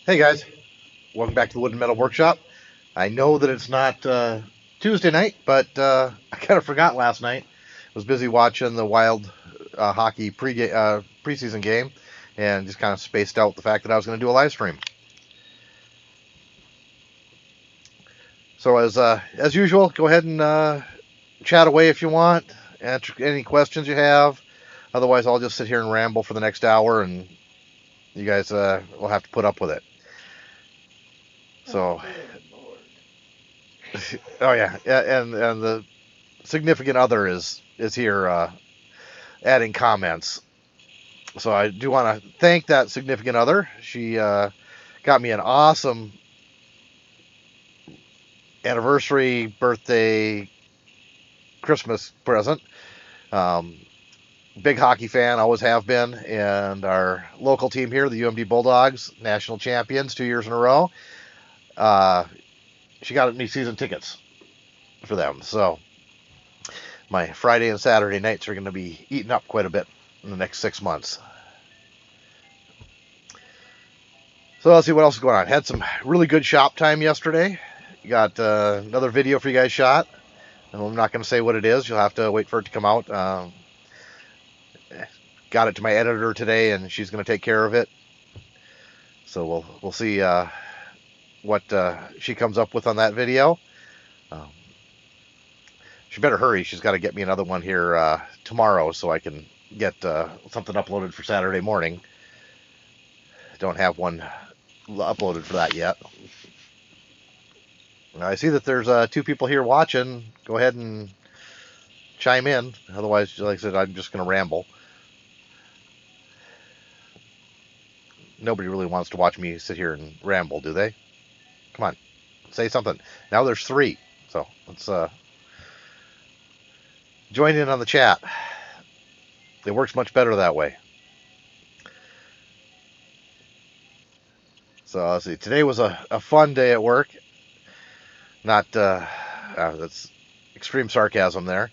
Hey guys, welcome back to the Wood and Metal Workshop. I know that it's not Tuesday night, but I kind of forgot last night. I was busy watching the Wild hockey preseason game, and just kind of spaced out the fact that I was going to do a live stream. So as usual, go ahead and chat away if you want. Answer any questions you have. Otherwise, I'll just sit here and ramble for the next hour, and you guys will have to put up with it. So, oh yeah, and the significant other is here adding comments. So I do want to thank that significant other. She got me an awesome anniversary, birthday, Christmas present. Um, Big hockey fan, always have been, and our local team here, the UMD Bulldogs, national champions 2 years in a row. Uh, she got me season tickets for them. So my Friday and Saturday nights are going to be eaten up quite a bit in the next 6 months. So let's see what else is going on. Had some really good shop time yesterday. Got another video for you guys shot. I'm not going to say what it is. You'll have to wait for it to come out. Got it to my editor today, and she's going to take care of it. So we'll see what she comes up with on that video. Um, she better hurry. She's got to get me another one here tomorrow so I can get something uploaded for Saturday morning. Don't have one uploaded for that yet. I see that there's two people here watching. Go ahead and chime in. Otherwise, like I said, I'm just going to ramble. Nobody really wants to watch me sit here and ramble, do they? Come on, say something. Now there's three, so let's join in on the chat. It works much better that way. So let's see. Today was a fun day at work. Not that's extreme sarcasm there.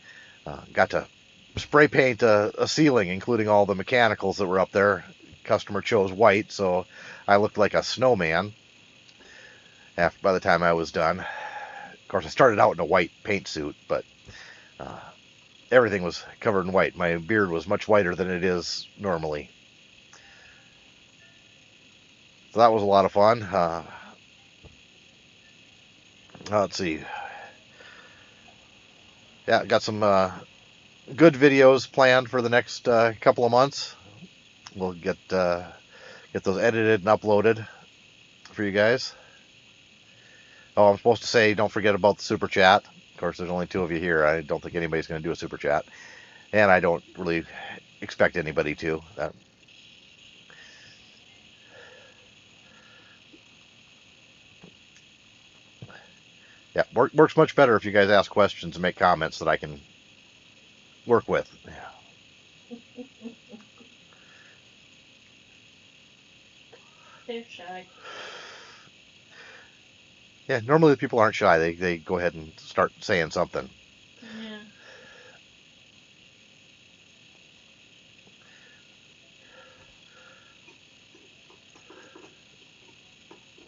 Got to spray paint a ceiling, including all the mechanicals that were up there. Customer chose white, so I looked like a snowman. By the time I was done, of course, I started out in a white paint suit, but uh, everything was covered in white. My beard was much whiter than it is normally. So that was a lot of fun. Let's see. Yeah, got some good videos planned for the next couple of months. We'll get those edited and uploaded for you guys. Oh, I'm supposed to say don't forget about the super chat. Of course, there's only two of you here. I don't think anybody's going to do a super chat, and I don't really expect anybody to. Yeah, works much better if you guys ask questions and make comments that I can work with. Yeah. They're shy. Yeah, normally the people aren't shy. They go ahead and start saying something. Yeah.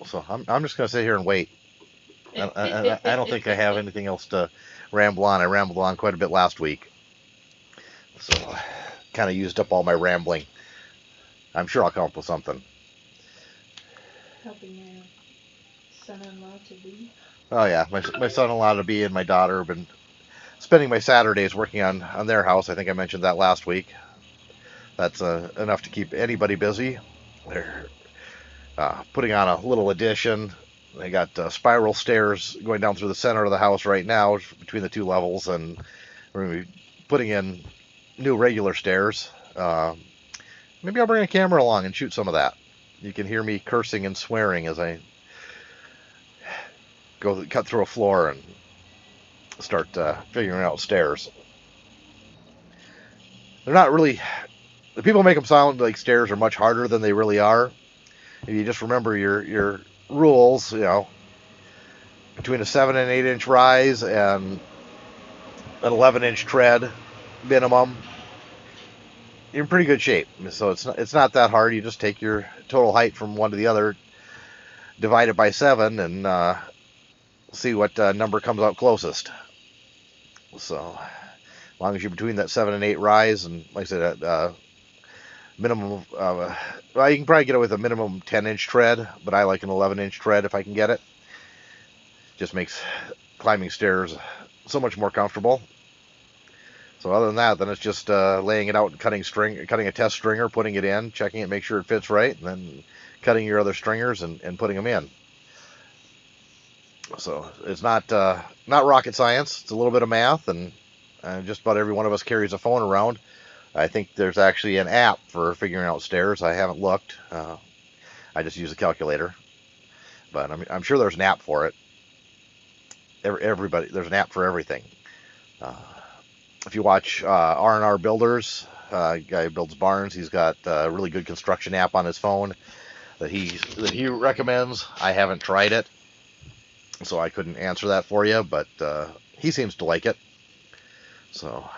So I'm just going to sit here and wait. I don't think I have anything else to ramble on. I rambled on quite a bit last week, so kind of used up all my rambling. I'm sure I'll come up with something. Helping your son-in-law to be. Oh yeah, my son-in-law to be and my daughter have been spending my Saturdays working on their house. I think I mentioned that last week. That's enough to keep anybody busy. They're putting on a little addition. They got spiral stairs going down through the center of the house right now between the two levels, and we're going to be putting in new regular stairs. Maybe I'll bring a camera along and shoot some of that. You can hear me cursing and swearing as I go cut through a floor and start figuring out stairs. They're not really. The people make them sound like stairs are much harder than they really are. If you just remember your rules, between a 7 and 8 inch rise and an 11-inch tread minimum, you're in pretty good shape. So it's not that hard. You just take your total height from one to the other, divide it by 7 and see what number comes out closest. So, as long as you're between that 7 and 8 rise, and like I said, minimum, well, you can probably get it with a minimum 10-inch tread, but I like an 11-inch tread if I can get it. Just makes climbing stairs so much more comfortable. So other than that, then it's just laying it out and cutting a test stringer, putting it in, checking it, make sure it fits right, and then cutting your other stringers and putting them in. So it's not rocket science. It's a little bit of math, and just about every one of us carries a phone around. I think there's actually an app for figuring out stairs. I haven't looked. I just use a calculator, but I'm sure there's an app for it. Everybody, there's an app for everything. Uh, if you watch R&R Builders, guy who builds barns, he's got a really good construction app on his phone that he recommends. I haven't tried it, so I couldn't answer that for you, but he seems to like it. So,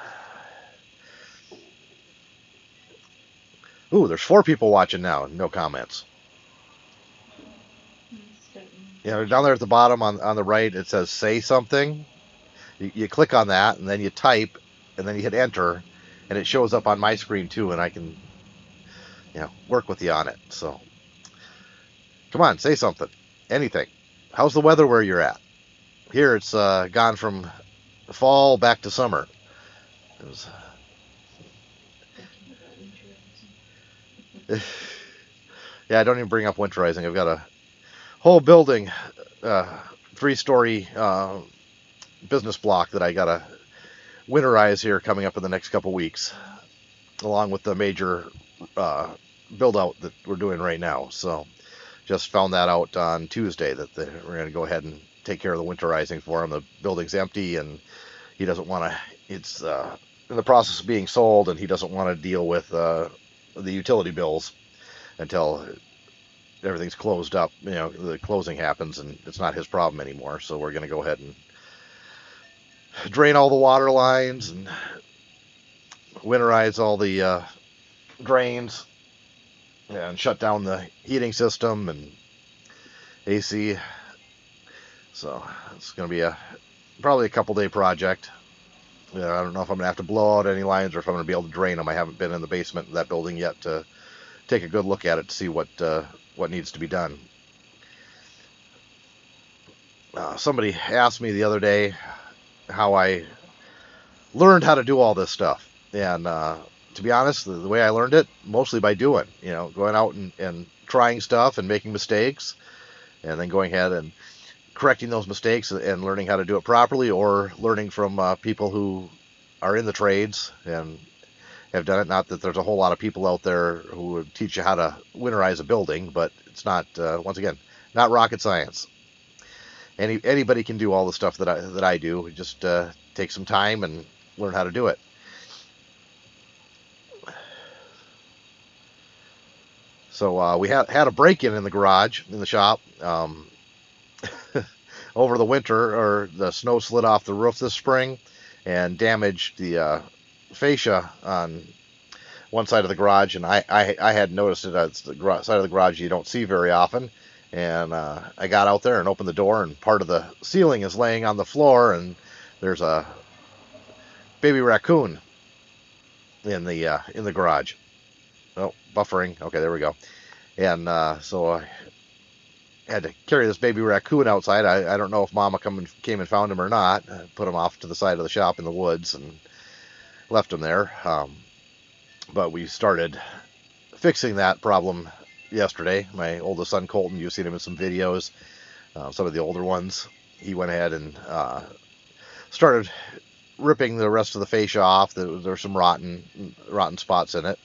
ooh, there's 4 people watching now. No comments. Down there at the bottom on the right, it says "say something." You click on that, and then you type, and then you hit enter, and it shows up on my screen too, and I can work with you on it. So, come on, say something, anything. How's the weather where you're at? Here, it's gone from fall back to summer. It was, yeah, I don't even bring up winterizing. I've got a whole building, 3-story business block that I gotta winterize here coming up in the next couple weeks, along with the major build out that we're doing right now. So just found that out on Tuesday that we're going to go ahead and take care of the winterizing for him. The building's empty and he doesn't want to. It's in the process of being sold, and he doesn't want to deal with the utility bills until everything's closed up. The closing happens, and it's not his problem anymore. So we're going to go ahead and drain all the water lines and winterize all the drains and shut down the heating system and AC. So it's going to be probably a couple-day project. I don't know if I'm going to have to blow out any lines or if I'm going to be able to drain them. I haven't been in the basement of that building yet to take a good look at it to see what needs to be done. Somebody asked me the other day how I learned how to do all this stuff, and to be honest, the way I learned it, mostly by doing, going out and trying stuff and making mistakes, and then going ahead and correcting those mistakes and learning how to do it properly, or learning from people who are in the trades and have done it. Not that there's a whole lot of people out there who would teach you how to winterize a building, but it's not, once again, not rocket science. Anybody can do all the stuff that I do. Just take some time and learn how to do it. So we had a break-in in the garage, in the shop, over the winter, or the snow slid off the roof this spring and damaged the fascia on one side of the garage, and I had noticed it. It's the side of the garage you don't see very often, and I got out there and opened the door, and part of the ceiling is laying on the floor, and there's a baby raccoon in the garage. Oh, buffering. Okay, there we go. And so I had to carry this baby raccoon outside. I don't know if Mama came and found him or not. I put him off to the side of the shop in the woods and left him there. But we started fixing that problem yesterday. My oldest son Colton, you've seen him in some videos, some of the older ones. He went ahead and started ripping the rest of the fascia off. There's some rotten spots in it,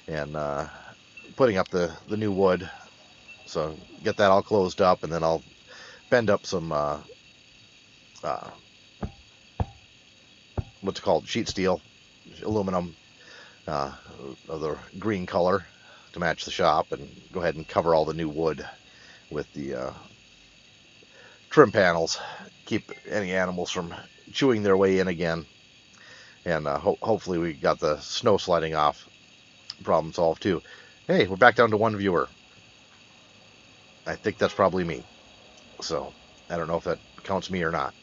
and putting up the new wood. So get that all closed up, and then I'll bend up some what's it called, sheet steel, aluminum, of the green color to match the shop, and go ahead and cover all the new wood with the trim panels. Keep any animals from chewing their way in again, and hopefully we got the snow sliding off problem solved too. Hey, we're back down to one viewer. I think that's probably me. So I don't know if that counts me or not.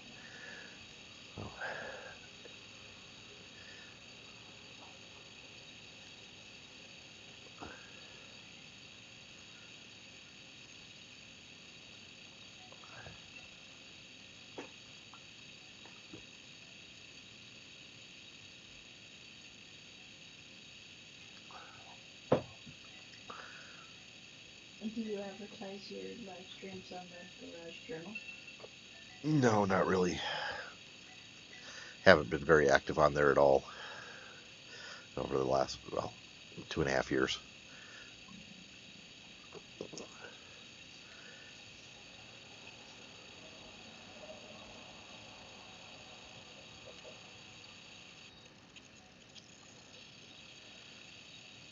Do you advertise your live streams on the Garage Journal? No, not really. Haven't been very active on there at all over the last, well, 2.5 years.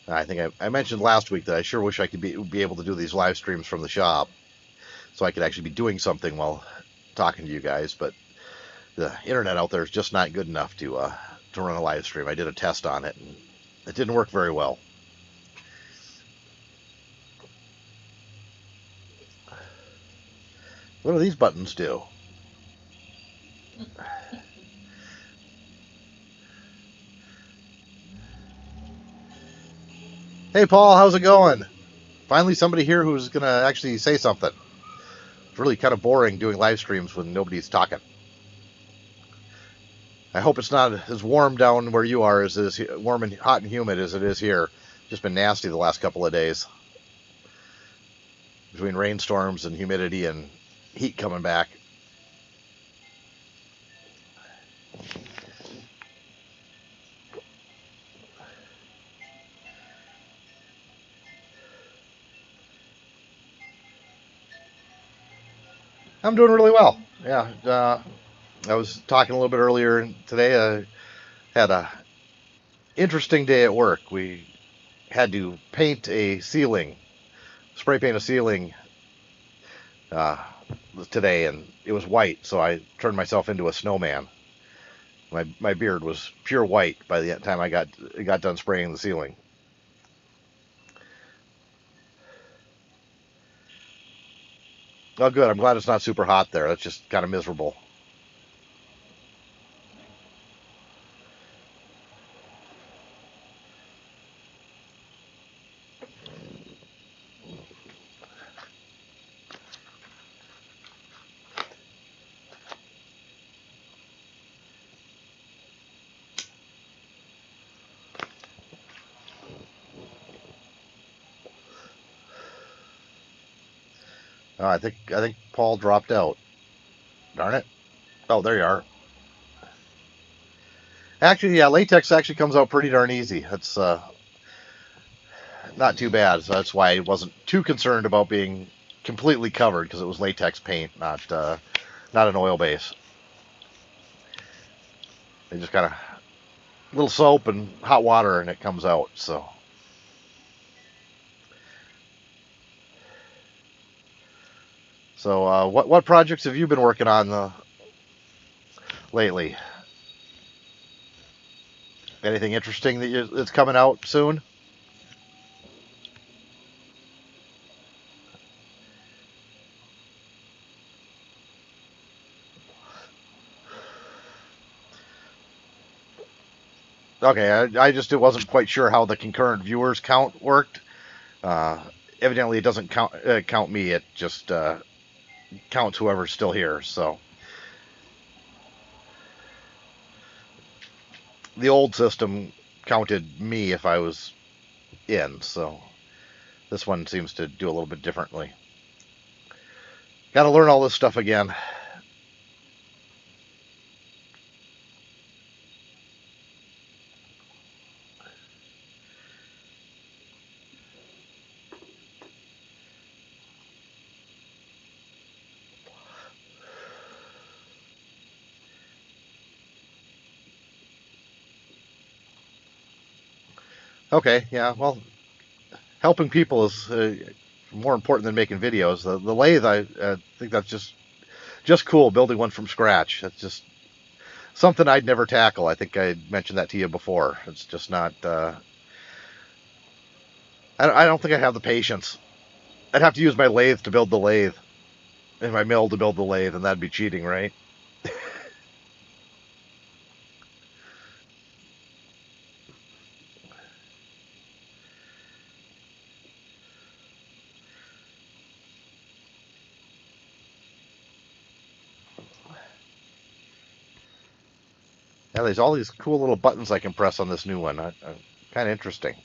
I think I mentioned last week that I sure wish I could be able to do these live streams from the shop, so I could actually be doing something while talking to you guys. But the internet out there is just not good enough to run a live stream. I did a test on it, and it didn't work very well. What do these buttons do? Hey, Paul, how's it going? Finally, somebody here who's going to actually say something. It's really kind of boring doing live streams when nobody's talking. I hope it's not as warm down where you are as it is warm and hot and humid as it is here. Just been nasty the last couple of days between rainstorms and humidity and heat coming back. I'm doing really well. Yeah, I was talking a little bit earlier today. I had a interesting day at work. We had to paint a ceiling, spray paint a ceiling uh, today, and it was white, so I turned myself into a snowman. My beard was pure white by the time I got done spraying the ceiling. Oh, good. I'm glad it's not super hot there. That's just kind of miserable. Oh, I think Paul dropped out. Darn it. Oh, there you are. Actually, yeah, latex actually comes out pretty darn easy. That's not too bad. So that's why I wasn't too concerned about being completely covered because it was latex paint, not an oil base. They just kind of little soap and hot water and it comes out. So what projects have you been working on lately? Anything interesting that's coming out soon? Okay, I just wasn't quite sure how the concurrent viewers count worked. Uh, Evidently, it doesn't count me. It just counts whoever's still here. So the old system counted me if I was in. So this one seems to do a little bit differently. Got to learn all this stuff again. Okay, yeah. Well, helping people is more important than making videos. The lathe, I think that's just cool. Building one from scratch. That's just something I'd never tackle. I think I mentioned that to you before. It's just not. I don't think I have the patience. I'd have to use my lathe to build the lathe, and my mill to build the lathe, and that'd be cheating, right? Yeah, there's all these cool little buttons I can press on this new one. Kind of interesting.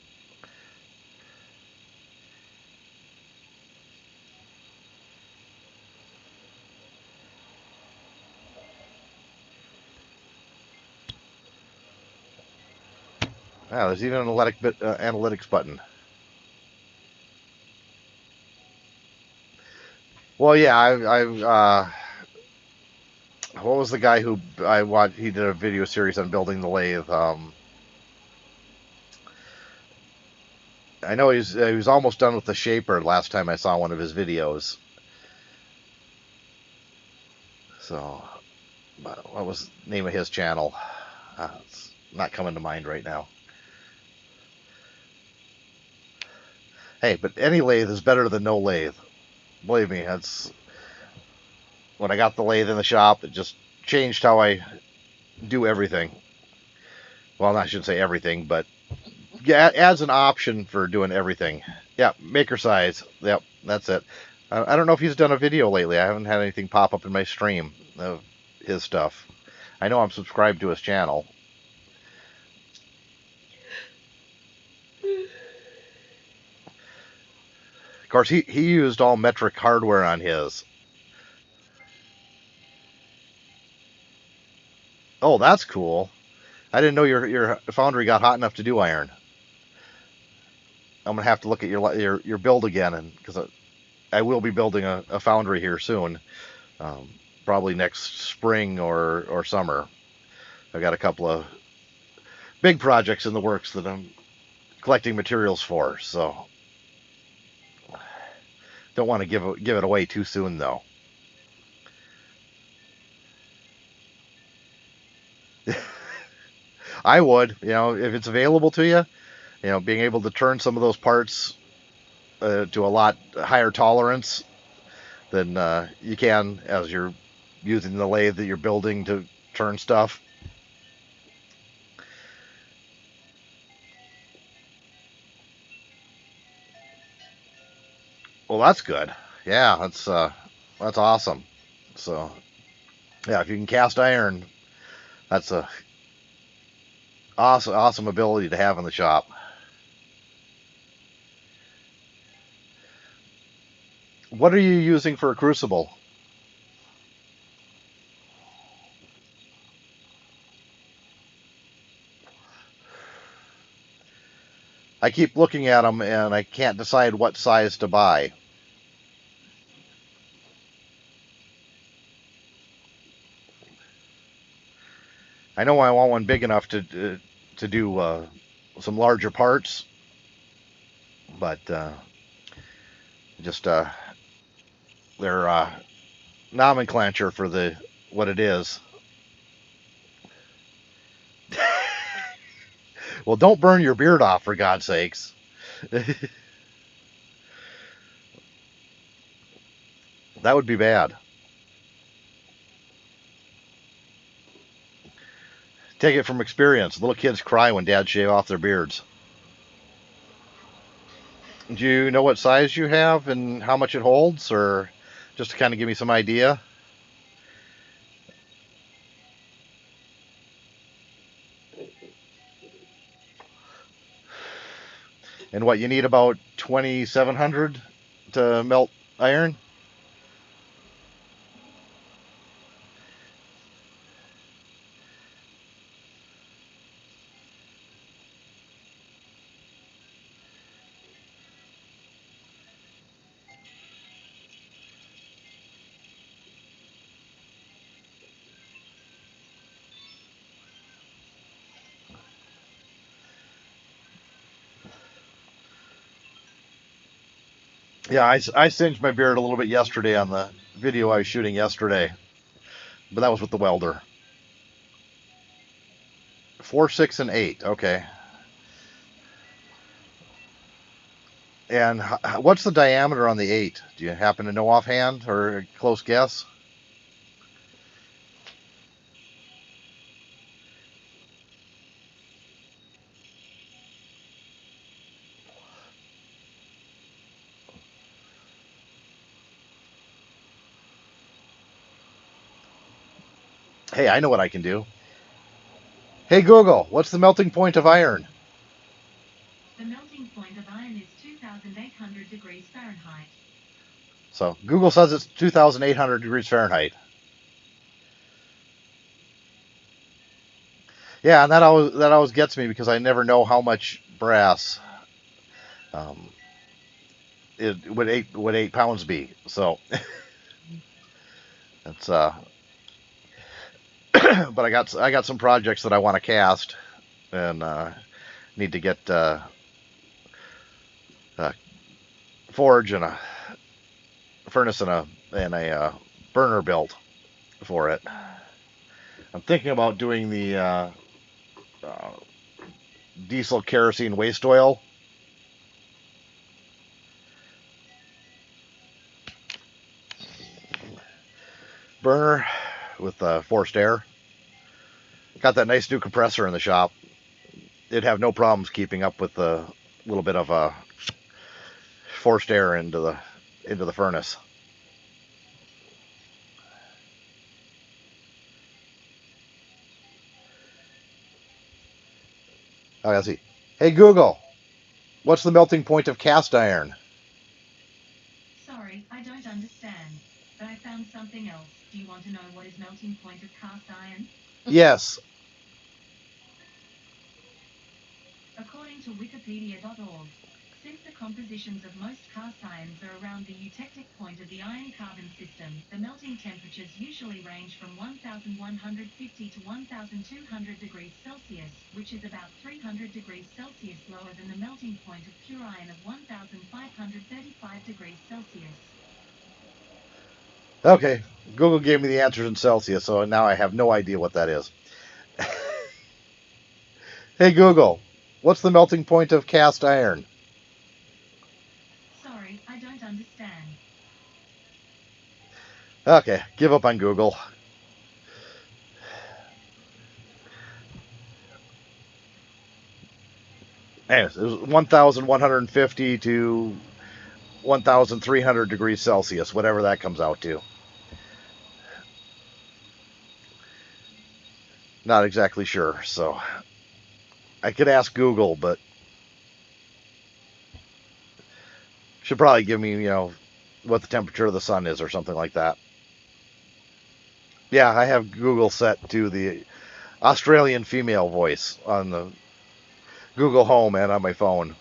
Yeah, there's even an analytics button. Well, yeah, what was the guy who I watched? He did a video series on building the lathe. I know he was almost done with the shaper last time I saw one of his videos. So, what was the name of his channel? It's not coming to mind right now. Hey, but any lathe is better than no lathe. Believe me, that's when I got the lathe in the shop. It just changed how I do everything. Well, I shouldn't say everything, but yeah, it adds an option for doing everything. Yeah, maker size. Yep, that's it. I don't know if he's done a video lately. I haven't had anything pop up in my stream of his stuff. I know I'm subscribed to his channel. Of course, he used all metric hardware on his. Oh, that's cool. I didn't know your foundry got hot enough to do iron. I'm gonna have to look at your build again, and because I will be building a foundry here soon, um, probably next spring or summer. I've got a couple of big projects in the works that I'm collecting materials for, so don't want to give it away too soon though. I would, if it's available to you, being able to turn some of those parts to a lot higher tolerance than you can as you're using the lathe that you're building to turn stuff. Well, that's good. Yeah, that's awesome. So yeah, if you can cast iron, that's a awesome ability to have in the shop. What are you using for a crucible? I keep looking at them and I can't decide what size to buy. I know I want one big enough to do some larger parts, but just their nomenclature for the what it is. Well, don't burn your beard off for God's sakes. That would be bad. Take it from experience. Little kids cry when dads shave off their beards. Do you know what size you have and how much it holds, or just to kind of give me some idea? And what you need about 2,700 to melt iron? Yeah, I singed my beard a little bit yesterday on the video I was shooting yesterday, but that was with the welder. 4, 6, and 8. Okay. And what's the diameter on the 8? Do you happen to know offhand or a close guess? Hey, I know what I can do. Hey Google, what's the melting point of iron? The melting point of iron is 2,800 degrees Fahrenheit. So Google says it's 2,800 degrees Fahrenheit. Yeah, and that always gets me because I never know how much brass um, it would 8 pounds be. So it's but I got some projects that I want to cast and need to get a forge and a furnace and a burner built for it. I'm thinking about doing the uh, diesel kerosene waste oil burner with forced air. Got that nice new compressor in the shop. It'd have no problems keeping up with the little bit of forced air into the furnace. Oh, I see. Hey Google, what's the melting point of cast iron? Sorry, I don't understand. But I found something else. Do you want to know what is melting point of cast iron? Yes. According to Wikipedia.org, since the compositions of most cast irons are around the eutectic point of the iron-carbon system, the melting temperatures usually range from 1,150 to 1,200 degrees Celsius, which is about 300 degrees Celsius lower than the melting point of pure iron of 1,535 degrees Celsius. Okay. Google gave me the answers in Celsius, so now I have no idea what that is. Hey Google, what's the melting point of cast iron? Sorry, I don't understand. Okay, give up on Google. Anyways, it was 1,150 to 1,300 degrees Celsius, whatever that comes out to. Not exactly sure, so I could ask Google, but should probably give me, what the temperature of the sun is or something like that. Yeah, I have Google set to the Australian female voice on the Google Home and on my phone.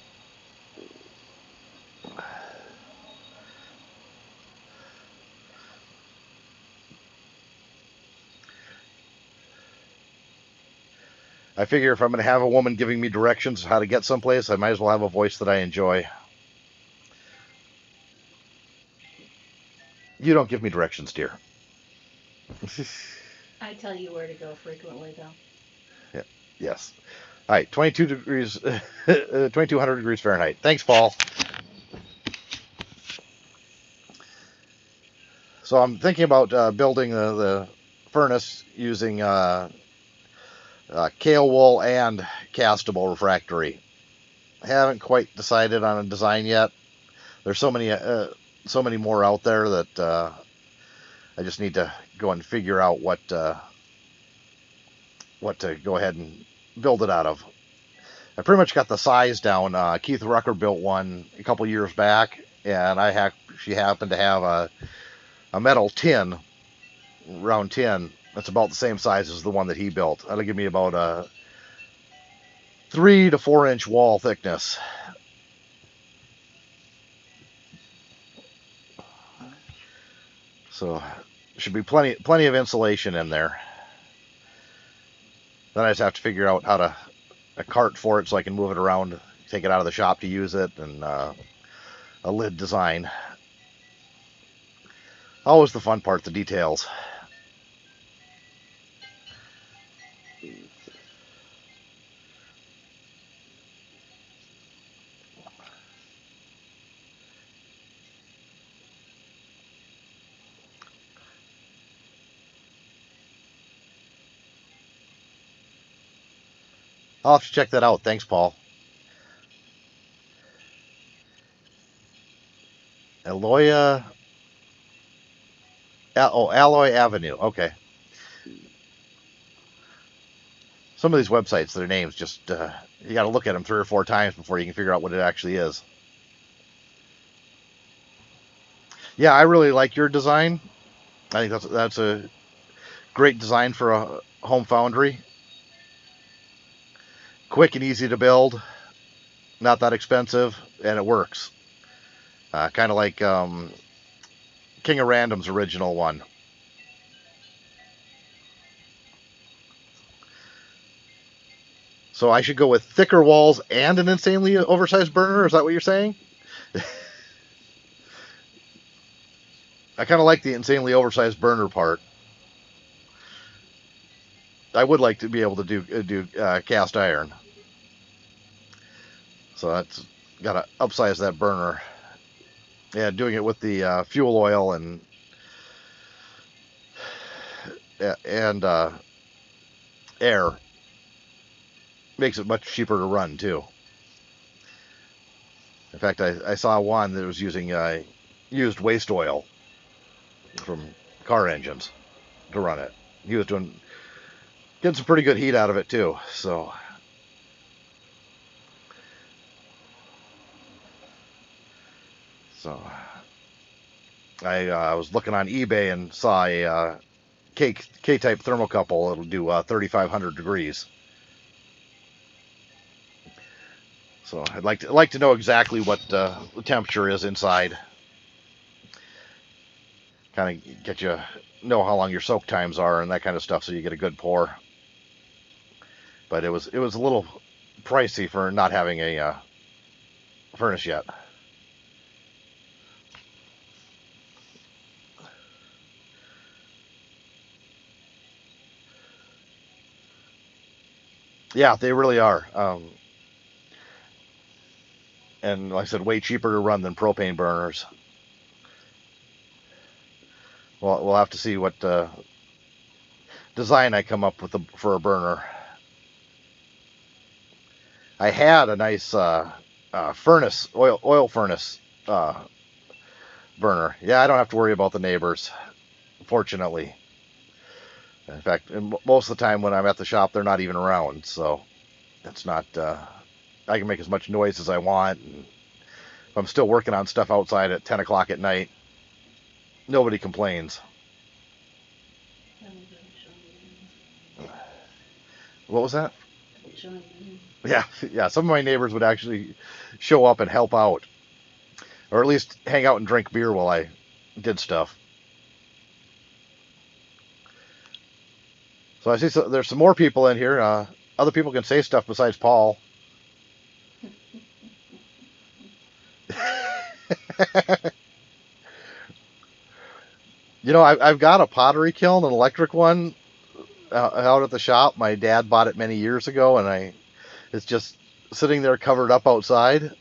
I figure if I'm going to have a woman giving me directions how to get someplace, I might as well have a voice that I enjoy. You don't give me directions, dear. I tell you where to go frequently, though. Yeah, yes. All right, 22 degrees, 2,200 degrees Fahrenheit. Thanks, Paul. So I'm thinking about building the furnace using kale wool and castable refractory. I haven't quite decided on a design yet. There's so many more out there that I just need to go and figure out what to go ahead and build it out of. I pretty much got the size down. Keith Rucker built one a couple years back, and she happened to have a metal tin, round tin, that's about the same size as the one that he built. That'll give me about a 3 to 4 inch wall thickness. So should be plenty of insulation in there. Then I just have to figure out how to a cart for it so I can move it around, take it out of the shop to use it, and a lid design. Always the fun part, the details. I'll have to check that out. Thanks, Paul. Aloya. Alloy Avenue. Okay. Some of these websites, their names just you got to look at them 3 or 4 times before you can figure out what it actually is. Yeah, I really like your design. I think that's a great design for a home foundry. Quick and easy to build, not that expensive, and it works. Kind of like King of Random's original one. So I should go with thicker walls and an insanely oversized burner. Is that what you're saying? I kind of like the insanely oversized burner part. I would like to be able to do cast iron. So that's got to upsize that burner. Yeah, doing it with the fuel oil and air makes it much cheaper to run too. In fact, I saw one that was using used waste oil from car engines to run it. He was getting some pretty good heat out of it too. So I was looking on eBay and saw a K-type thermocouple. It'll do 3,500 degrees. So I'd like to know exactly what the temperature is inside. Kind of get you know how long your soak times are and that kind of stuff, so you get a good pour. But it was a little pricey for not having a furnace yet. Yeah, they really are. And like I said, way cheaper to run than propane burners. Well, we'll have to see what design I come up with for a burner. I had a nice furnace, oil furnace burner. Yeah, I don't have to worry about the neighbors, fortunately. In fact, most of the time when I'm at the shop, they're not even around, so it's not. I can make as much noise as I want. And if I'm still working on stuff outside at 10 o'clock at night, nobody complains. What was that? Yeah, yeah. Some of my neighbors would actually show up and help out, or at least hang out and drink beer while I did stuff. So I see there's some more people in here. Other people can say stuff besides Paul. I've got a pottery kiln, an electric one, out at the shop. My dad bought it many years ago, and it's just sitting there covered up outside. I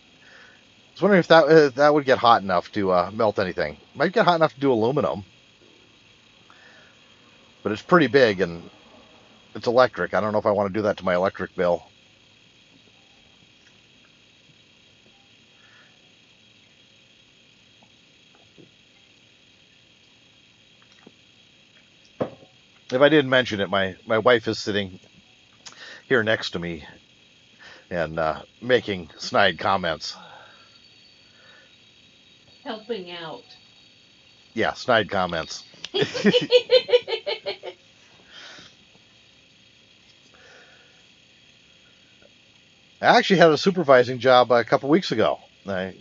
was wondering if that would get hot enough to melt anything. Might get hot enough to do aluminum, but it's pretty big and it's electric. I don't know if I want to do that to my electric bill. If I didn't mention it, my wife is sitting here next to me and making snide comments. Helping out. Yeah, snide comments. I actually had a supervising job a couple weeks ago. I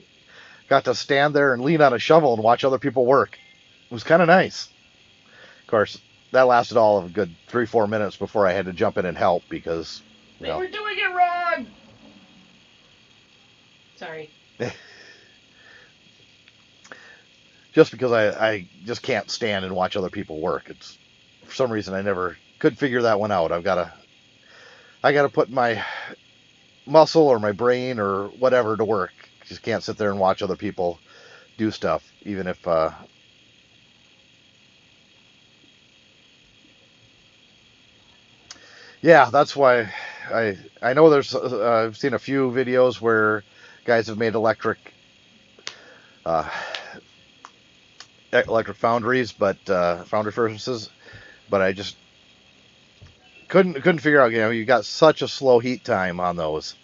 got to stand there and lean on a shovel and watch other people work. It was kind of nice. Of course, that lasted all of a good 3-4 minutes before I had to jump in and help because they were doing it wrong. Sorry. Just because I just can't stand and watch other people work. It's for some reason I never could figure that one out. I gotta put my muscle or my brain or whatever to work. Just can't sit there and watch other people do stuff, even if yeah, that's why I know there's I've seen a few videos where guys have made uh, electric foundries, but foundry furnaces, but I just couldn't figure out. You got such a slow heat time on those.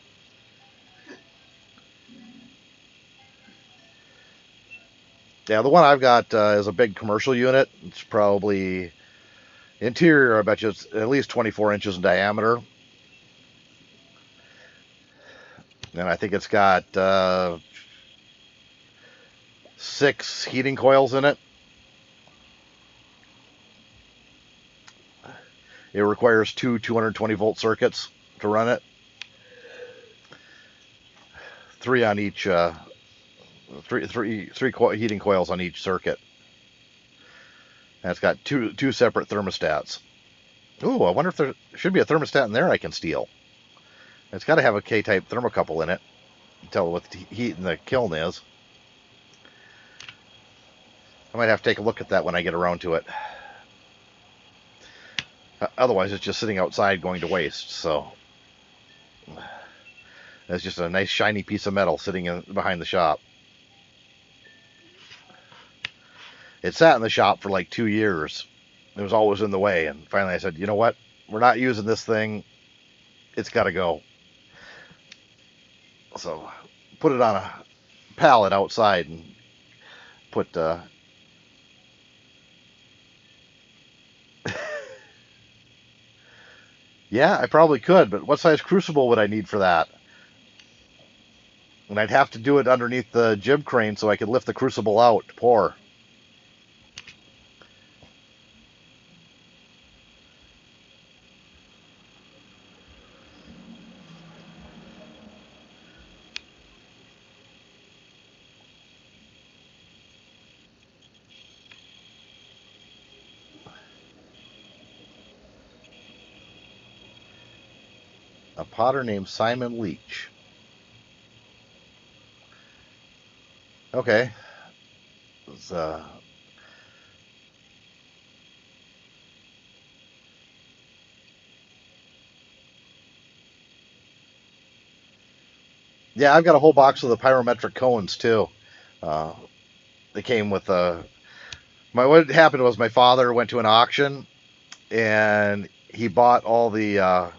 Yeah, the one I've got is a big commercial unit. It's probably interior. I bet you it's at least 24 inches in diameter, and I think it's got 6 heating coils in it. It requires two 220 volt circuits to run it, 3 on each, three heating coils on each circuit. And it's got two separate thermostats. Ooh, I wonder if there should be a thermostat in there I can steal. It's got to have a K-type thermocouple in it. Tell what the heat in the kiln is. I might have to take a look at that when I get around to it. Otherwise, it's just sitting outside going to waste. So it's just a nice shiny piece of metal sitting behind the shop. It sat in the shop for like 2 years. It was always in the way, and finally I said, you know what? We're not using this thing. It's got to go. So put it on a pallet outside and put yeah, I probably could, but what size crucible would I need for that? And I'd have to do it underneath the jib crane so I could lift the crucible out to pour. A potter named Simon Leach. Okay. It's, yeah, I've got a whole box of the pyrometric cones too. Uh, they came with what happened was my father went to an auction and he bought all the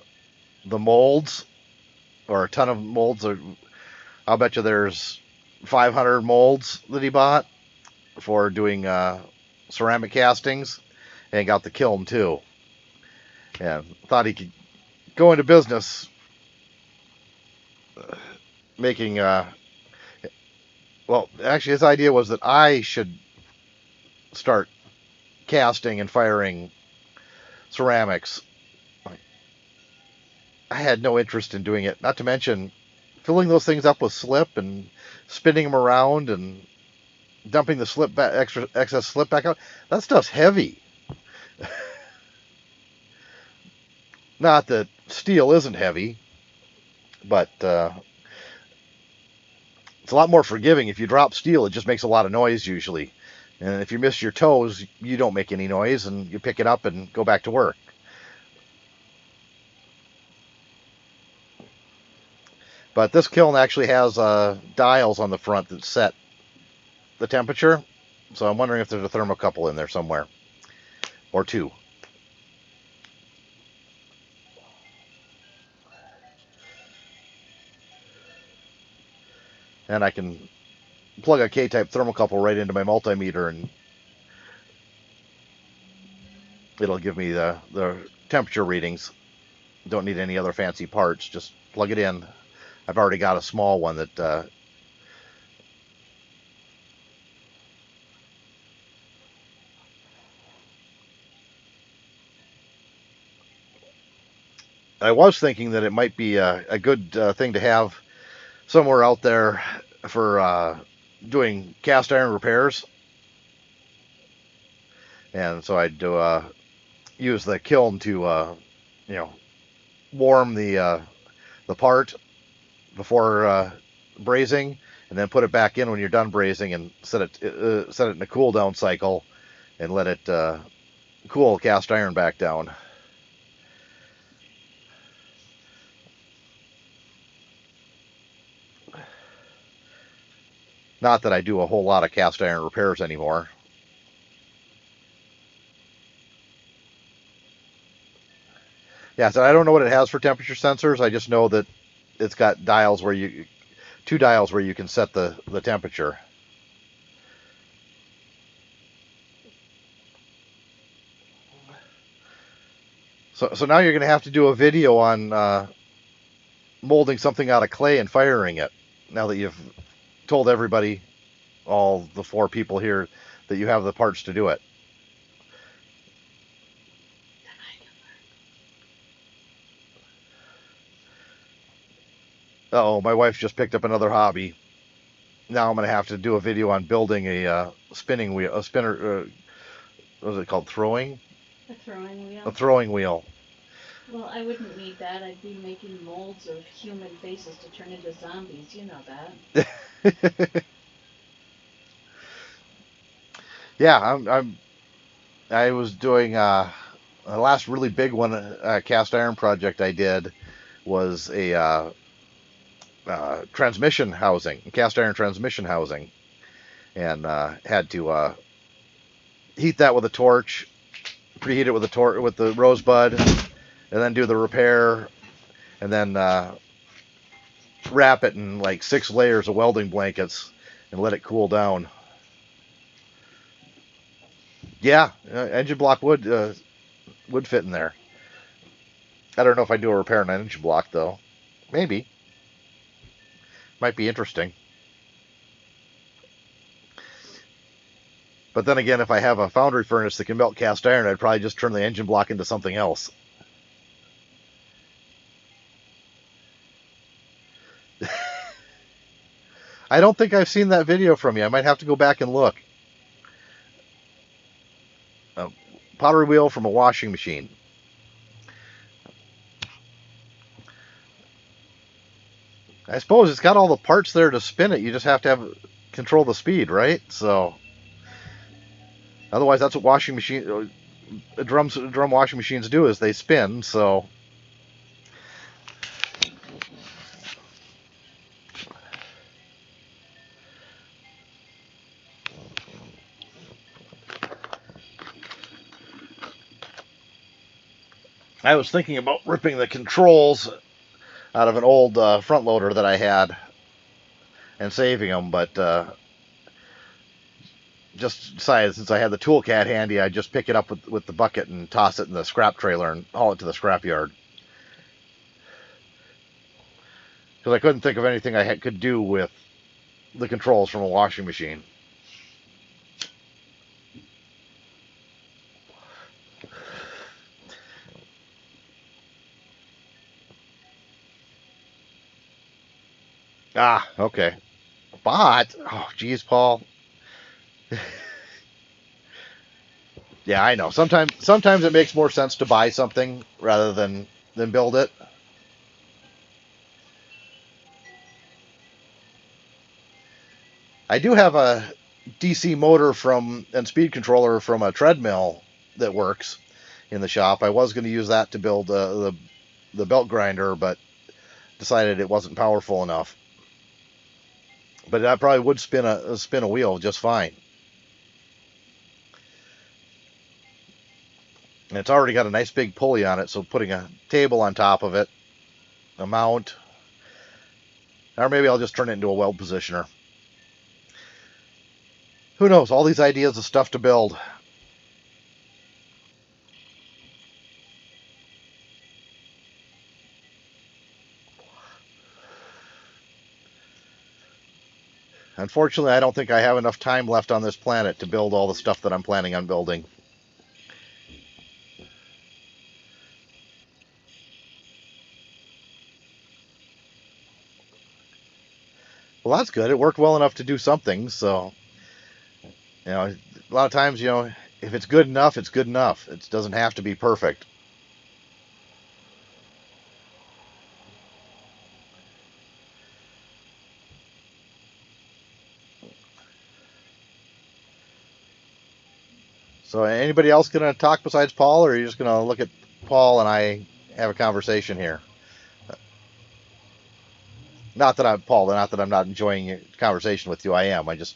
molds, or a ton of molds. I'll bet you there's 500 molds that he bought for doing ceramic castings, and got the kiln too. And thought he could go into business making. Well, actually, his idea was that I should start casting and firing ceramics. I had no interest in doing it. Not to mention filling those things up with slip and spinning them around and dumping the excess slip back out. That stuff's heavy. Not that steel isn't heavy, but it's a lot more forgiving. If you drop steel, it just makes a lot of noise usually. And if you miss your toes, you don't make any noise, and you pick it up and go back to work. But this kiln actually has dials on the front that set the temperature. So I'm wondering if there's a thermocouple in there somewhere, or two. And I can plug a K-type thermocouple right into my multimeter, and it'll give me the temperature readings. Don't need any other fancy parts. Just plug it in. I've already got a small one that I was thinking that it might be a good thing to have somewhere out there for doing cast iron repairs. And so I'd use the kiln to, you know, warm the part before brazing, and then put it back in when you're done brazing, and set it in a cool down cycle, and let it cool cast iron back down. Not that I do a whole lot of cast iron repairs anymore. Yeah, so I don't know what it has for temperature sensors. I just know that it's got dials where you, two dials where you can set the temperature. So now you're going to have to do a video on molding something out of clay and firing it. Now that you've told everybody, all the four people here, that you have the parts to do it. Oh, my wife just picked up another hobby. Now I'm going to have to do a video on building a spinning wheel, a spinner. What is it called? Throwing? A throwing wheel? A throwing wheel. Well, I wouldn't need that. I'd be making molds of human faces to turn into zombies. You know that. Yeah, I was doing the last really big one, cast iron project I did was a transmission housing, cast iron transmission housing, and had to heat that with a torch, preheat it with with the rosebud, and then do the repair, and then wrap it in like 6 layers of welding blankets and let it cool down. Yeah, engine block would fit in there. I don't know if I do a repair on an engine block though. Maybe. Might be interesting. But then again, if I have a foundry furnace that can melt cast iron, I'd probably just turn the engine block into something else. I don't think I've seen that video from you. I might have to go back and look. A pottery wheel from a washing machine. I suppose it's got all the parts there to spin it. You just have to have control the speed, right? So otherwise, that's what drum washing machines do is they spin. So I was thinking about ripping the controls out of an old front loader that I had and saving them, but just decided since I had the tool cat handy, I'd just pick it up with the bucket and toss it in the scrap trailer and haul it to the scrap yard. Because I couldn't think of anything I could do with the controls from a washing machine. Ah, okay. But, oh, geez, Paul. Yeah, I know. Sometimes it makes more sense to buy something rather than build it. I do have a DC motor from and speed controller from a treadmill that works in the shop. I was going to use that to build the belt grinder, but decided it wasn't powerful enough. But that probably would spin a wheel just fine. And it's already got a nice big pulley on it, so putting a table on top of it, a mount, or maybe I'll just turn it into a weld positioner. Who knows? All these ideas of stuff to build. Unfortunately, I don't think I have enough time left on this planet to build all the stuff that I'm planning on building. Well, that's good. It worked well enough to do something, so a lot of times, if it's good enough, it's good enough. It doesn't have to be perfect. So, anybody else going to talk besides Paul, or are you just going to look at Paul and I have a conversation here? Not that I'm Paul. Not that I'm not enjoying a conversation with you. I am. I just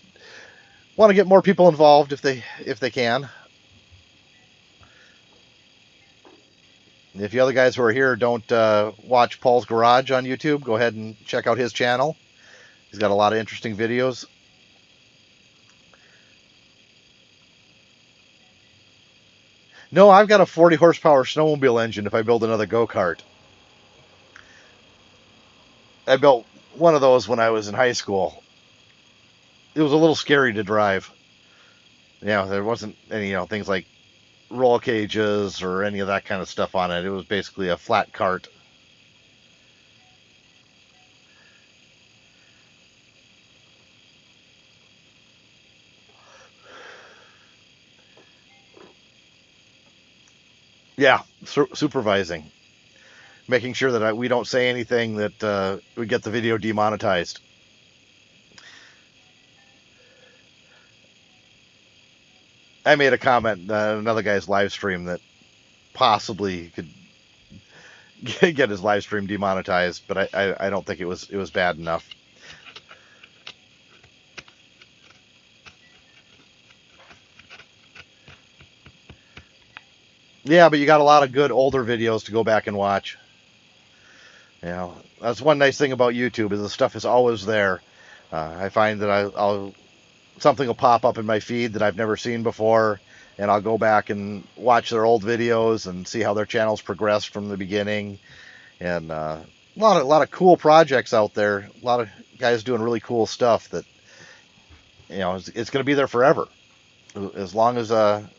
want to get more people involved if they can. If you other guys who are here don't watch Paul's Garage on YouTube, go ahead and check out his channel. He's got a lot of interesting videos. No, I've got a 40 horsepower snowmobile engine if I build another go-kart. I built one of those when I was in high school. It was a little scary to drive. There wasn't any, things like roll cages or any of that kind of stuff on it. It was basically a flat cart. Yeah, supervising, making sure that we don't say anything that we get the video demonetized. I made a comment on another guy's live stream that possibly could get his live stream demonetized, but I don't think it was bad enough. Yeah, but you got a lot of good older videos to go back and watch. That's one nice thing about YouTube is the stuff is always there. I find that I'll something will pop up in my feed that I've never seen before, and I'll go back and watch their old videos and see how their channels progressed from the beginning. And a lot of cool projects out there. A lot of guys doing really cool stuff that it's going to be there forever. As long as the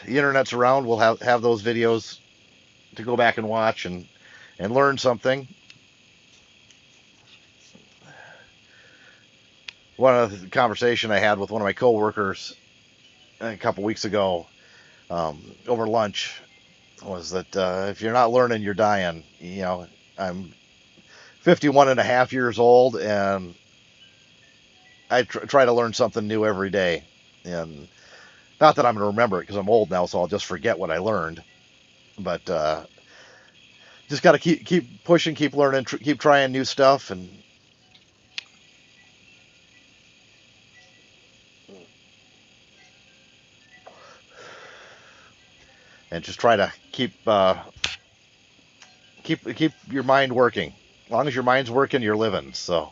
internet's around, we'll have those videos to go back and watch and learn something. One of the conversation I had with one of my coworkers a couple weeks ago over lunch was that if you're not learning, you're dying. I'm 51 and a half years old, and I try to learn something new every day. And not that I'm going to remember it because I'm old now, so I'll just forget what I learned. But just got to keep pushing, keep learning, keep trying new stuff, and just try to keep your mind working. As long as your mind's working, you're living. So,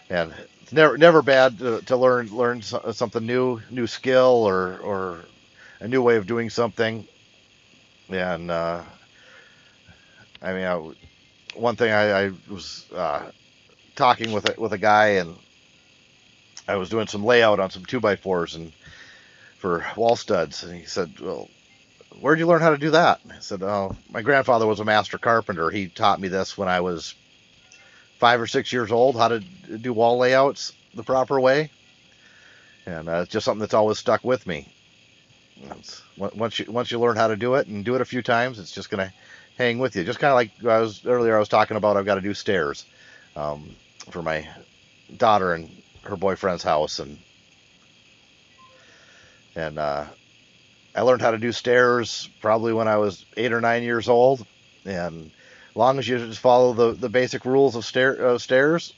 and it's never bad to learn something new skill or a new way of doing something. And I mean, one thing I was talking with a guy, and I was doing some layout on some 2x4s and for wall studs, and he said, "Well, where'd you learn how to do that?" I said, "Oh, my grandfather was a master carpenter. He taught me this when I was 5 or 6 years old, how to do wall layouts the proper way." And it's just something that's always stuck with me. Once you learn how to do it and do it a few times, it's just gonna hang with you. Just kind of like I was talking about. I've got to do stairs for my daughter and her boyfriend's house, and I learned how to do stairs probably when I was 8 or 9 years old, and as long as you just follow the basic rules of stairs,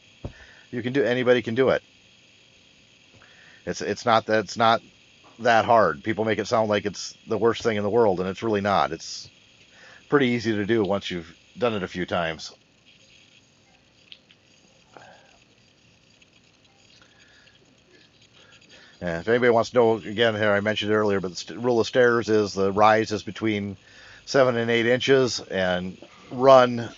you can do. Anybody can do it. It's not that hard. People make it sound like it's the worst thing in the world, and it's really not. It's pretty easy to do once you've done it a few times. And if anybody wants to know, again, here I mentioned it earlier, but the rule of stairs is the rise is between 7 and 8 inches, and run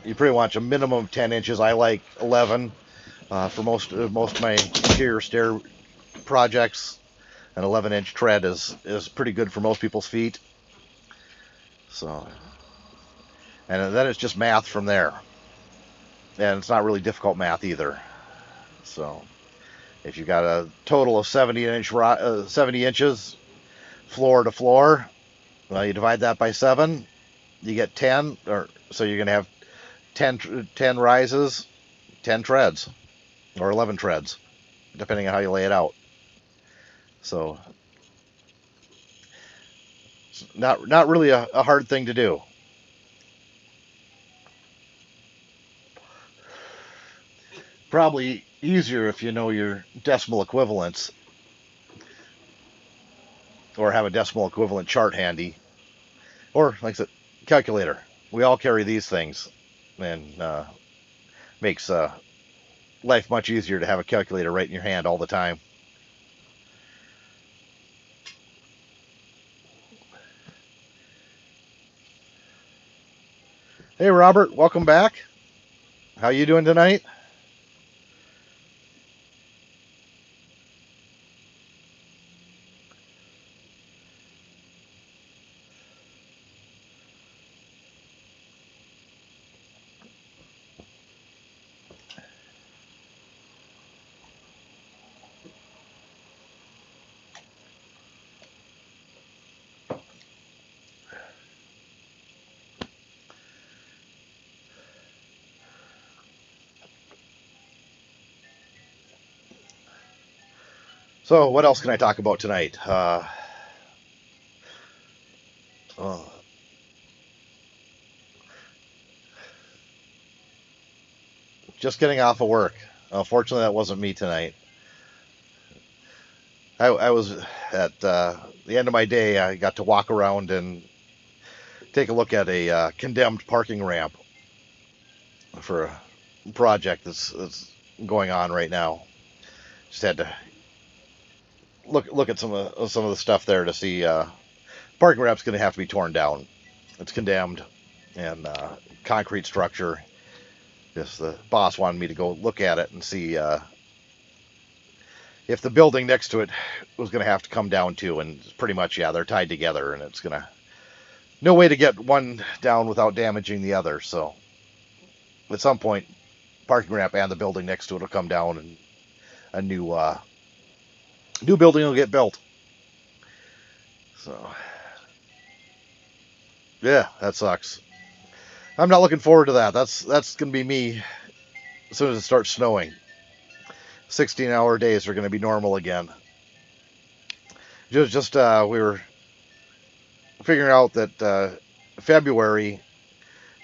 you pretty much a minimum of 10 inches. I like 11 for most of my interior stair projects. An 11-inch tread is pretty good for most people's feet. So, and then it's just math from there, and it's not really difficult math either. So, if you got a total of 70 inches floor to floor, well, you divide that by 7, you get 10, or so you're going to have 10 rises, 10 treads, or 11 treads, depending on how you lay it out. So, it's not really a hard thing to do. probably easier if you know your decimal equivalents or have a decimal equivalent chart handy, or like I said, calculator. We all carry these things, and makes life much easier to have a calculator right in your hand all the time. Hey, Robert, welcome back. How you doing tonight? So, what else can I talk about tonight? Uh, just getting off of work. Unfortunately, that wasn't me tonight. I was at the end of my day. I got to walk around and take a look at a condemned parking ramp for a project that's going on right now. Just had to look at some of the stuff there to see. Parking ramp's going to have to be torn down. It's condemned and concrete structure. Just the boss wanted me to go look at it and see if the building next to it was going to have to come down too. And pretty much, yeah, they're tied together, and it's gonna no way to get one down without damaging the other. So at some point, parking ramp and the building next to it will come down, and a new building will get built. So yeah, that sucks. I'm not looking forward to that. That's gonna be me as soon as it starts snowing. 16-hour days are gonna be normal again. Just we were figuring out that February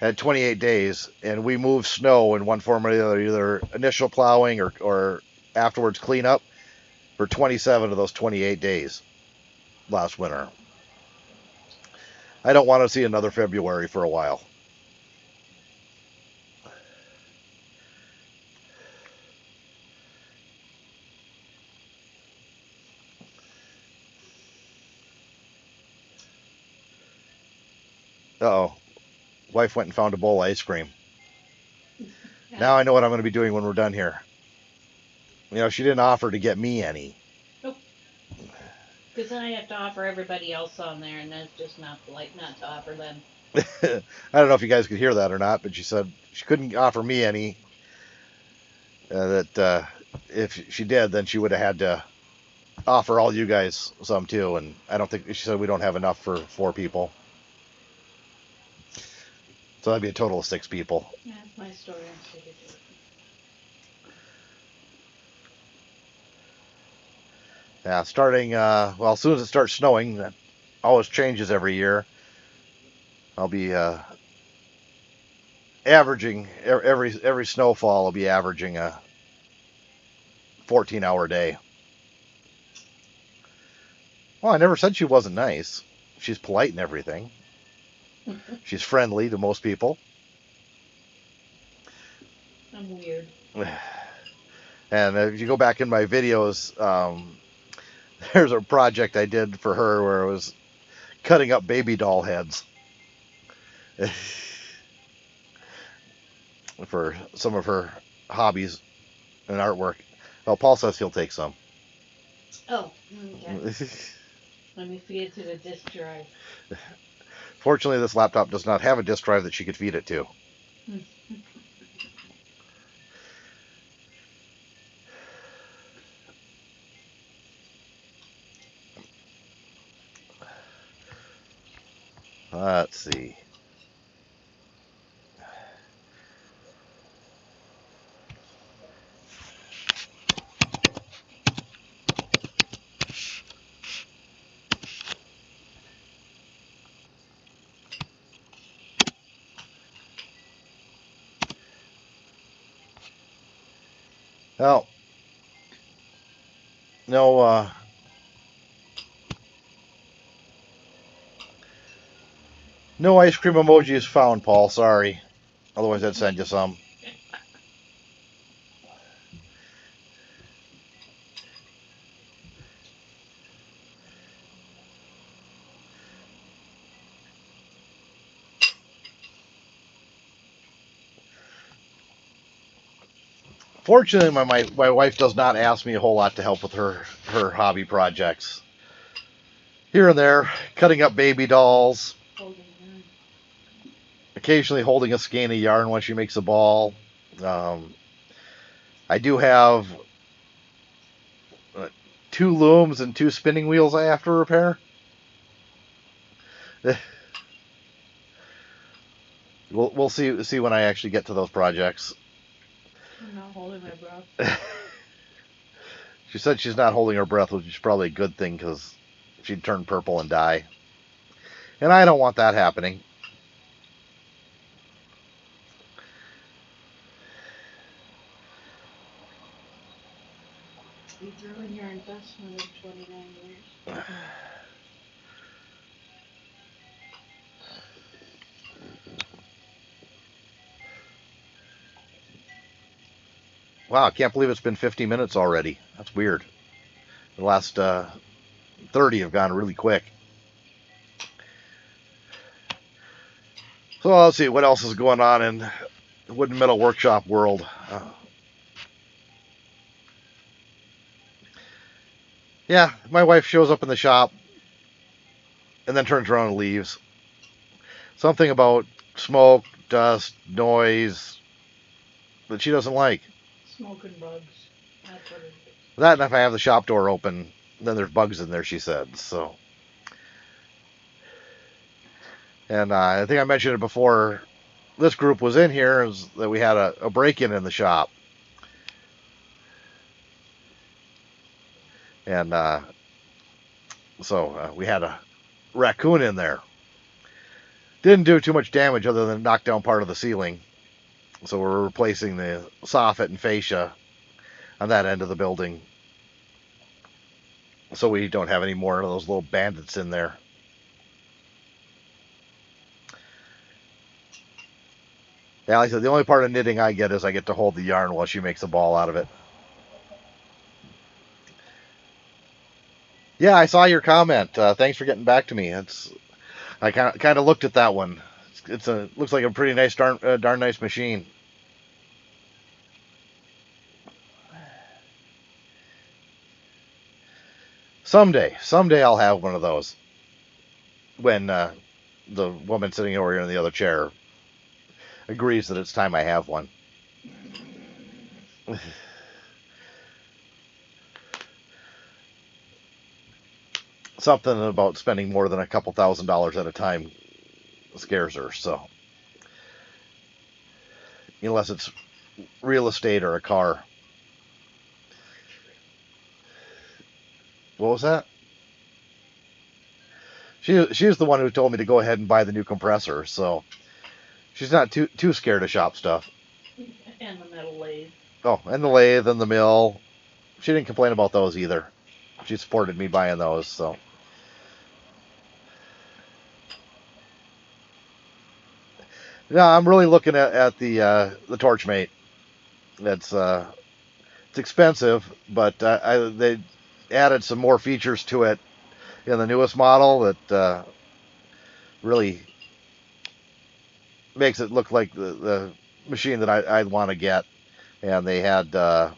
had 28 days, and we moved snow in one form or the other, either initial plowing or afterwards cleanup for 27 of those 28 days last winter. I don't want to see another February for a while. Uh-oh. Wife went and found a bowl of ice cream. Now I know what I'm going to be doing when we're done here. You know, she didn't offer to get me any. Nope. Because then I have to offer everybody else on there, and that's just not polite not to offer them. I don't know if you guys could hear that or not, but she said she couldn't offer me any. That if she did, then she would have had to offer all you guys some too. And I don't think she said we don't have enough for 4 people. So that'd be a total of 6 people. Yeah, that's my story. I'm sticking to it. Yeah, starting well, as soon as it starts snowing, that always changes every year. I'll be averaging every snowfall. I'll be averaging a 14-hour day. Well, I never said she wasn't nice. She's polite and everything. She's friendly to most people. I'm weird. And if you go back in my videos, there's a project I did for her where I was cutting up baby doll heads for some of her hobbies and artwork. Well, Paul says he'll take some. Oh, okay. Let me feed it to the disk drive. Fortunately, this laptop does not have a disk drive that she could feed it to. Let's see. Well, no, no ice cream emojis found, Paul. Sorry. Otherwise, I'd send you some. Fortunately, my wife does not ask me a whole lot to help with her hobby projects. Here and there, cutting up baby dolls, Holding yarn. occasionally holding a skein of yarn when she makes a ball. Um, I do have uh, two looms and two spinning wheels I have to repair. We'll see when I actually get to those projects. I'm not holding my breath. She said she's not holding her breath, which is probably a good thing because she'd turn purple and die. And I don't want that happening. You threw in your investment of 29 years. Wow, I can't believe it's been 50 minutes already. That's weird. The last 30 have gone really quick. So let's see what else is going on in the Wood and Metal Workshop world. Yeah, my wife shows up in the shop and then turns around and leaves. Something about smoke, dust, noise that she doesn't like. Smoke and bugs. That's what it is. That and if I have the shop door open, then there's bugs in there, she said. So, and I think I mentioned it before. This group was in here is that we had a break-in in the shop, and so we had a raccoon in there. Didn't do too much damage other than knock down part of the ceiling. So we're replacing the soffit and fascia on that end of the building, so we don't have any more of those little bandits in there. Yeah, like I said, the only part of knitting I get is I get to hold the yarn while she makes a ball out of it. Yeah, I saw your comment. Thanks for getting back to me. I kind of looked at that one. It's a looks like a pretty nice darn nice machine. Someday I'll have one of those. When the woman sitting over here in the other chair agrees that it's time I have one. Something about spending more than a couple $1,000s at a time scares her. So unless it's real estate or a car. What was that? She's the one who told me to go ahead and buy the new compressor. So she's not too scared of shop stuff. And the metal lathe. Oh, and the lathe and the mill. She didn't complain about those either. She supported me buying those. So no, I'm really looking at the Torchmate. That's it's expensive, but they added some more features to it in the newest model that really makes it look like the machine that I'd want to get. And they had they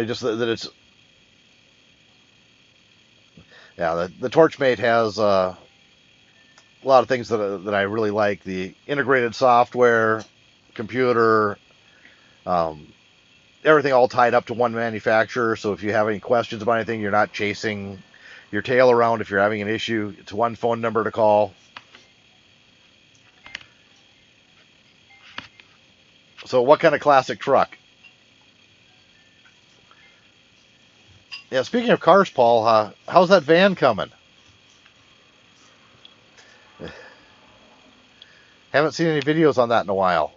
just that it's yeah the Torchmate has a lot of things that I really like. The integrated software, computer, um, everything all tied up to one manufacturer. So if you have any questions about anything, you're not chasing your tail around. If you're having an issue, it's one phone number to call. So what kind of classic truck? Yeah, speaking of cars, Paul, how's that van coming? Haven't seen any videos on that in a while.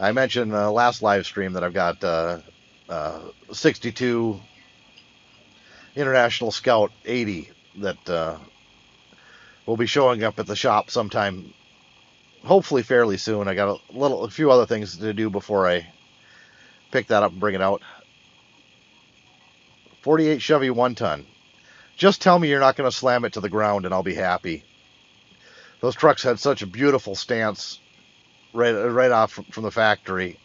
I mentioned last live stream that I've got 62 International Scout 80 that will be showing up at the shop sometime, hopefully fairly soon. I got a few other things to do before I pick that up and bring it out. 48 Chevy 1-ton. Just tell me you're not going to slam it to the ground and I'll be happy. Those trucks had such a beautiful stance right off from the factory.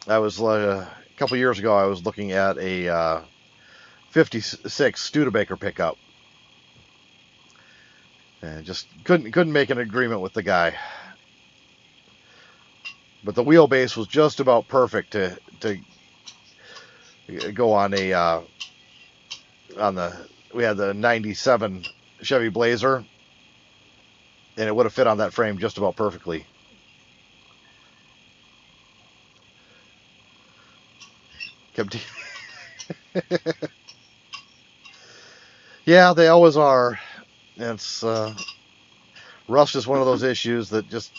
I was a couple years ago. I was looking at a 56 Studebaker pickup, and just couldn't make an agreement with the guy. But the wheelbase was just about perfect to go on we had the 97 Chevy Blazer, and it would have fit on that frame just about perfectly. Yeah, they always are. It's rust is one of those issues that just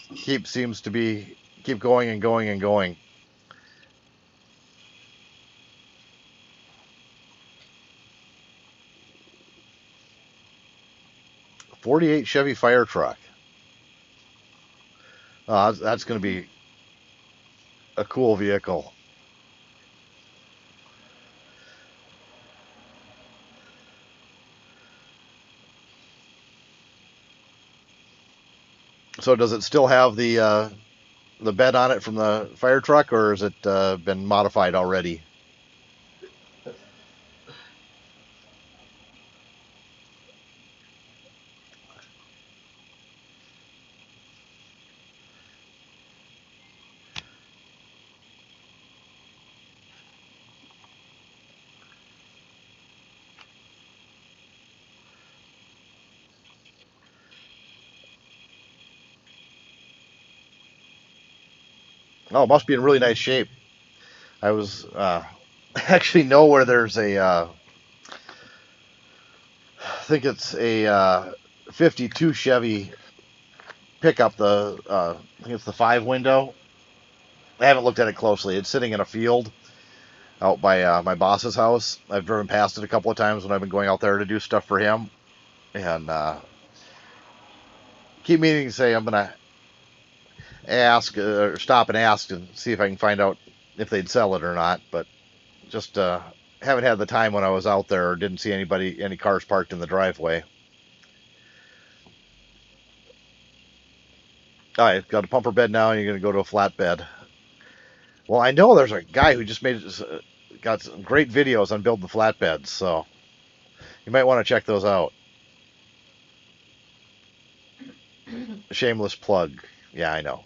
seems to keep going and going and going. '48 Chevy fire truck. That's going to be a cool vehicle. So does it still have the bed on it from the fire truck, or has it been modified already? Oh, it must be in really nice shape. I was actually know where there's I think it's a 52 Chevy pickup. I think it's the 5 window. I haven't looked at it closely. It's sitting in a field out by my boss's house. I've driven past it a couple of times when I've been going out there to do stuff for him, and keep meaning to say I'm gonna ask or stop and ask and see if I can find out if they'd sell it or not. But just haven't had the time when I was out there, or didn't see any cars parked in the driveway. All right, got a pumper bed now, and you're gonna go to a flat bed. Well, I know there's a guy who just got some great videos on building flatbeds, so you might want to check those out. Shameless plug. Yeah, I know.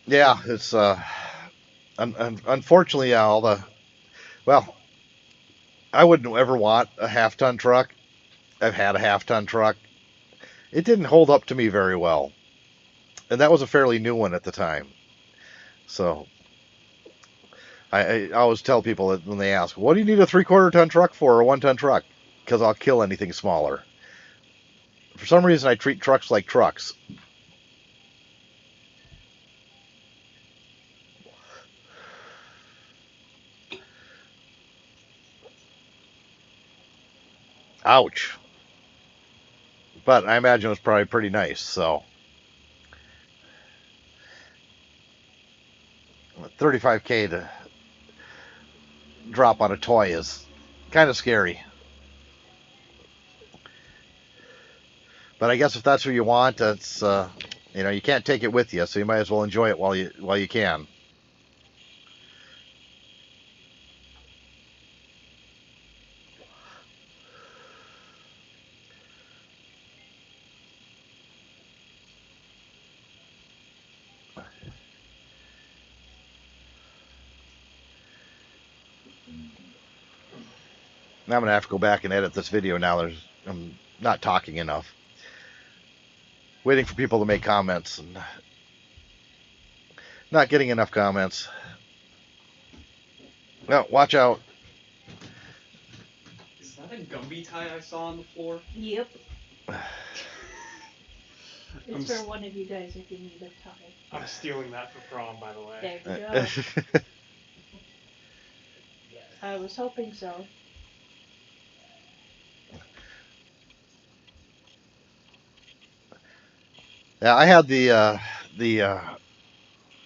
Yeah, it's unfortunately all the well, I wouldn't ever want a half-ton truck. I've had a half-ton truck. It didn't hold up to me very well, and that was a fairly new one at the time. So I always tell people that when they ask, "What do you need a three-quarter ton truck for, or a one-ton truck?" Because I'll kill anything smaller. For some reason, I treat trucks like trucks. Ouch. But I imagine it was probably pretty nice. So 35K to drop on a toy is kind of scary. But I guess if that's what you want, that's you can't take it with you, so you might as well enjoy it while you can. I'm gonna have to go back and edit this video now. I'm not talking enough. Waiting for people to make comments and not getting enough comments. No, watch out. Is that a Gumby tie I saw on the floor? Yep. I'm It's s- for one of you guys if you need a tie. I'm stealing that for prom, by the way. There you go. I was hoping so. Yeah, I had the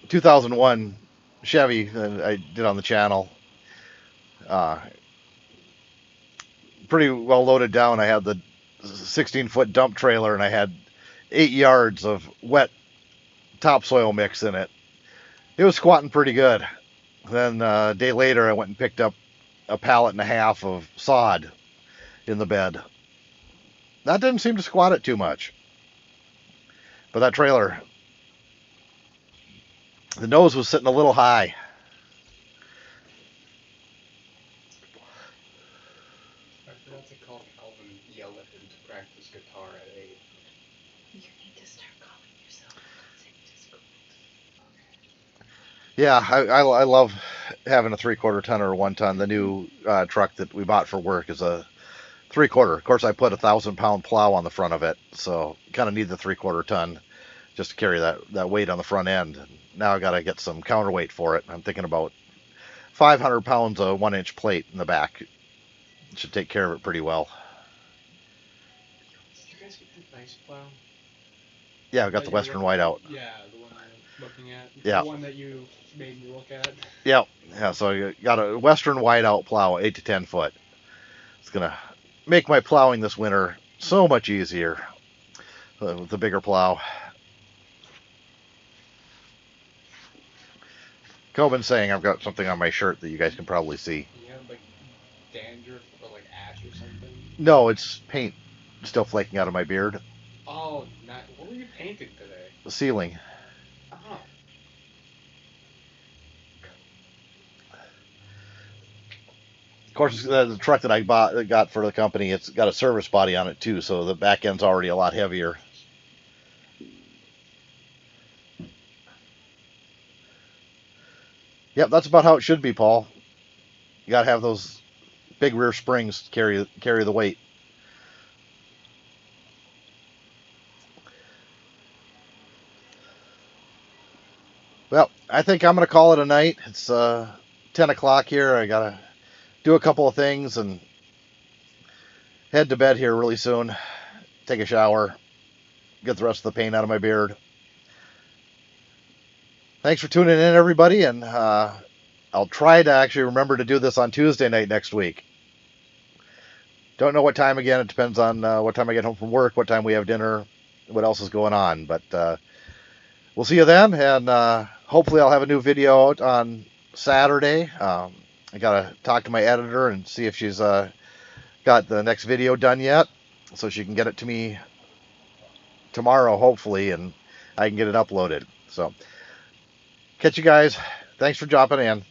2001 Chevy that I did on the channel. Pretty well loaded down. I had the 16-foot dump trailer, and I had 8 yards of wet topsoil mix in it. It was squatting pretty good. Then a day later, I went and picked up a pallet and a half of sod in the bed. That didn't seem to squat it too much. But that trailer, the nose was sitting a little high. I forgot to call Calvin and yell at him to practice guitar at 8. You need to start calling yourself Discord. Yeah, I love having a 3/4 ton or a 1 ton. The new truck that we bought for work is a 3/4. Of course, I put a 1,000-pound plow on the front of it, so kind of need the 3/4 ton just to carry that weight on the front end. Now I got to get some counterweight for it. I'm thinking about 500 pounds of 1-inch plate in the back. Should take care of it pretty well. Did you guys get the nice plow? Yeah, I've got the Western Whiteout. Yeah, the one I'm looking at. Yeah. The one that you made me look at. Yeah, so I got a Western Whiteout plow, 8 to 10 foot. It's going to make my plowing this winter so much easier with the bigger plow. Coben's saying I've got something on my shirt that you guys can probably see. You have like dandruff or like ash or something? No, it's paint still flaking out of my beard. Oh, what were you painting today? The ceiling. Oh. Of course, the truck that I got for the company, it's got a service body on it too, so the back end's already a lot heavier. Yep, that's about how it should be, Paul. You got to have those big rear springs to carry the weight. Well, I think I'm going to call it a night. It's 10 o'clock here. I got to do a couple of things and head to bed here really soon. Take a shower. Get the rest of the paint out of my beard. Thanks for tuning in, everybody, and I'll try to actually remember to do this on Tuesday night next week. Don't know what time again. It depends on what time I get home from work, what time we have dinner, what else is going on. But we'll see you then, and hopefully I'll have a new video out on Saturday. I got to talk to my editor and see if she's got the next video done yet, so she can get it to me tomorrow, hopefully, and I can get it uploaded. So, catch you guys. Thanks for dropping in.